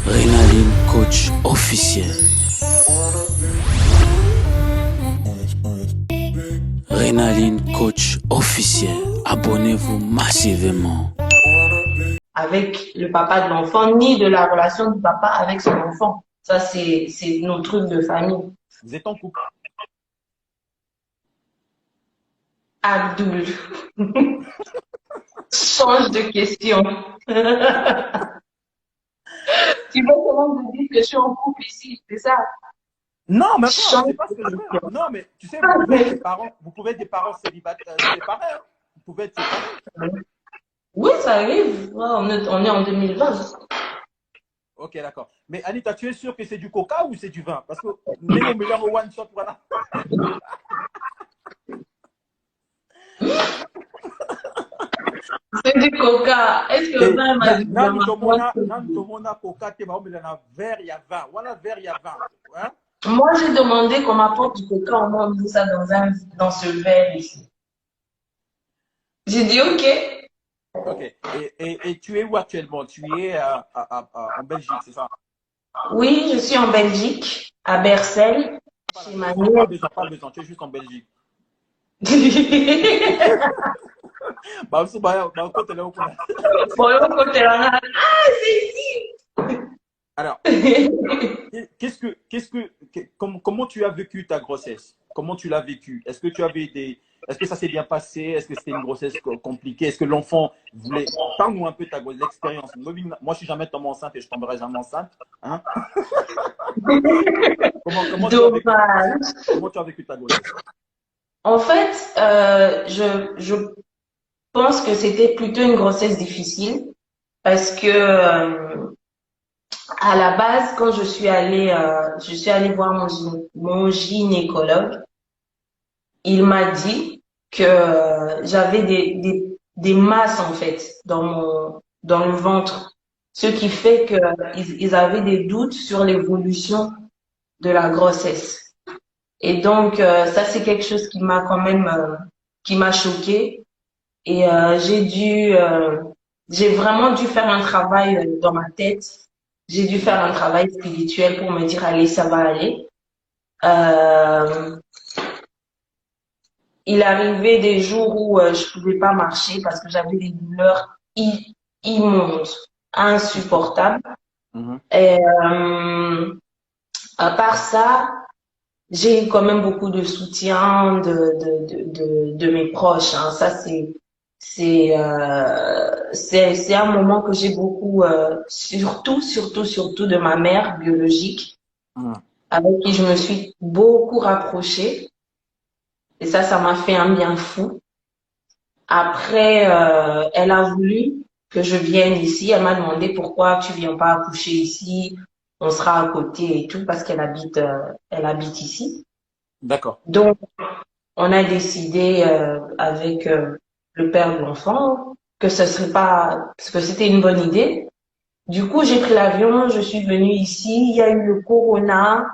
Renaline, coach officiel. Renaline, coach officiel. Abonnez-vous massivement. Avec le papa de l'enfant, ni de la relation du papa avec son enfant. Ça, c'est nos trucs de famille. Vous êtes en couple? Abdoul. Change de question. Tu veux comment me dire que je suis en couple ici, c'est ça? Non, mais Change c'est pas ce que je de veux. question. Non, mais tu sais, vous pouvez être des parents célibataires, séparés. Hein. Vous pouvez être séparés. Oui, ça arrive. Ouais, on est en 2020. Ok, d'accord. Mais Anita, tu es sûre que c'est du coca ou c'est du vin? Parce que même au meilleur au one shot, voilà. C'est du coca. Est-ce que le vin m'a dit dans ma Tomona coca, tu vas mettre dans verre, il y a 20. Voilà, verre, il y a 20. Hein? Moi, j'ai demandé qu'on m'apporte du coca, on m'a mis ça dans ce verre ici. J'ai dit OK. Ok. Et tu es où actuellement? Tu es en Belgique, c'est ça? Oui, je suis en Belgique, à Bercel, chez ma Pas nièce. besoin, pas besoin. Tu es juste en Belgique. Bon, côté là. Ah, c'est ici. Alors, comment tu as vécu ta grossesse? Comment tu l'as vécu? Est-ce que ça s'est bien passé? Est-ce que c'était une grossesse compliquée? Est-ce que l'enfant voulait, parle-nous un peu de l'expérience. Moi, je suis jamais tombé enceinte et je tomberai jamais enceinte. Hein? Dommage. Comment tu as vécu ta grossesse? En fait, je pense que c'était plutôt une grossesse difficile parce que à la base, quand je suis allée voir mon gynécologue, il m'a dit que j'avais des masses en fait dans le ventre, ce qui fait que ils avaient des doutes sur l'évolution de la grossesse. Et donc ça c'est quelque chose qui m'a quand même qui m'a choquée et j'ai vraiment dû faire un travail dans ma tête. J'ai dû faire un travail spirituel pour me dire allez ça va aller. Euh, Il arrivait des jours où je pouvais pas marcher parce que j'avais des douleurs immondes, insupportables. Mhm. Et à part ça, j'ai eu quand même beaucoup de soutien de mes proches. Hein. Ça c'est un moment que j'ai beaucoup surtout de ma mère biologique Mhm. avec qui je me suis beaucoup rapprochée. Et ça m'a fait un bien fou. Après, elle a voulu que je vienne ici. Elle m'a demandé pourquoi tu viens pas accoucher ici. On sera à côté et tout parce elle habite ici. D'accord. Donc, on a décidé avec le père de l'enfant que ce serait pas, parce que c'était une bonne idée. Du coup, j'ai pris l'avion, je suis venue ici. Il y a eu le corona.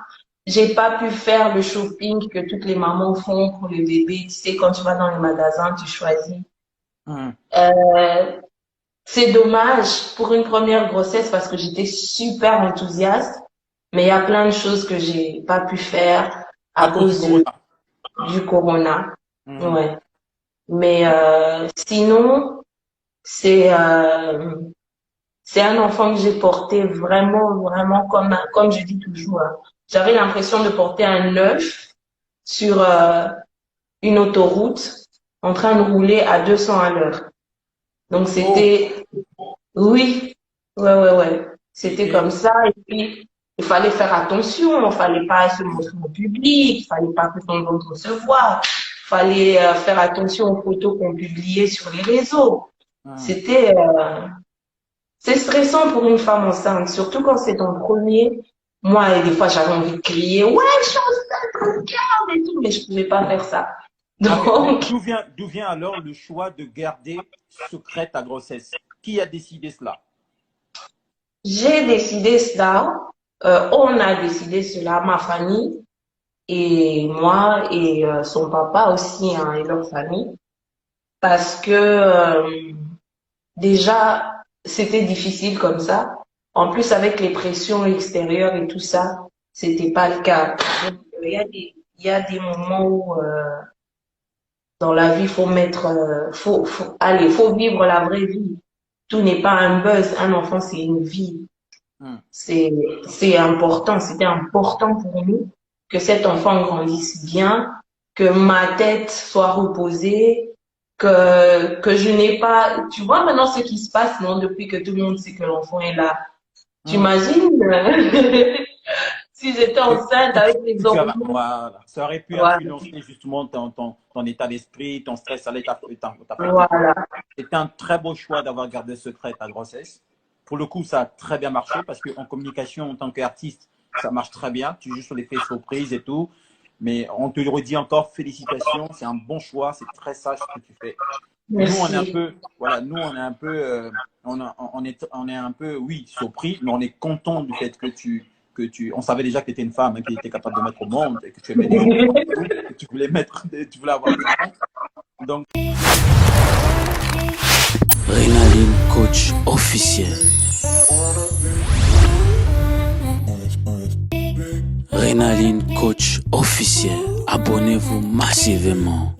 J'ai pas pu faire le shopping que toutes les mamans font pour le bébé. Tu sais, quand tu vas dans les magasins, tu choisis. Mhm. C'est dommage pour une première grossesse parce que j'étais super enthousiaste, mais il y a plein de choses que j'ai pas pu faire À à cause du cause corona. du corona. Mhm. Ouais. Mais sinon, c'est euh, c'est un enfant que j'ai porté vraiment comme je dis toujours. Hein. J'avais l'impression de porter un œuf sur une autoroute en train de rouler à 200 à l'heure. Donc Oh. c'était oui, ouais. C'était Et, comme ça. Et puis, il fallait faire attention. Il fallait pas se montrer au public. Il fallait pas que ton ventre se voit. Il fallait faire attention aux photos qu'on publiait sur les réseaux. mhm. C'était, c'est stressant pour une femme enceinte, surtout quand c'est ton premier. Moi, des fois, j'avais envie de crier, ouais, je suis enceinte, regarde et tout, mais je pouvais pas faire ça. Ok, mais Donc, d'où vient alors le choix de garder secrète ta grossesse? Qui a décidé cela? j'ai décidé cela. On a décidé cela, ma famille. Et moi et son papa aussi hein, et leur famille parce que déjà c'était difficile comme ça En plus, avec les pressions extérieures et tout ça, c'était pas le cas. Donc, il y a des moments où, dans la vie, faut mettre, allez, faut vivre la vraie vie. Tout n'est pas un buzz. Un enfant, c'est une vie. Hmm. C'est important. C'était important pour nous que cet enfant grandisse bien, que ma tête soit reposée, que je n'ai pas, tu vois maintenant ce qui se passe, non, depuis que tout le monde sait que l'enfant est là. Tu imagines, si j'étais enceinte avec les hormones. Voilà. Ça aurait pu Voilà. influencer justement ton état d'esprit, ton stress, ta fatigue. Voilà. C'était un très beau choix d'avoir gardé secret ta grossesse. Pour le coup, ça a très bien marché parce qu'en communication, en tant qu'artiste, ça marche très bien. Tu joues sur l'effet surprise et tout. Mais on te le redit encore, félicitations. C'est un bon choix. C'est très sage ce que tu fais. Merci. Nous, on est un peu, voilà, nous, on est un peu, on est un peu, oui, surpris, mais on est content du fait on savait déjà que tu étais une femme, hein, qui était capable de mettre au monde, et que tu aimais des enfants, que tu voulais avoir des enfants. Donc, Renaline, coach officiel. Renaline, coach officiel. Abonnez-vous massivement.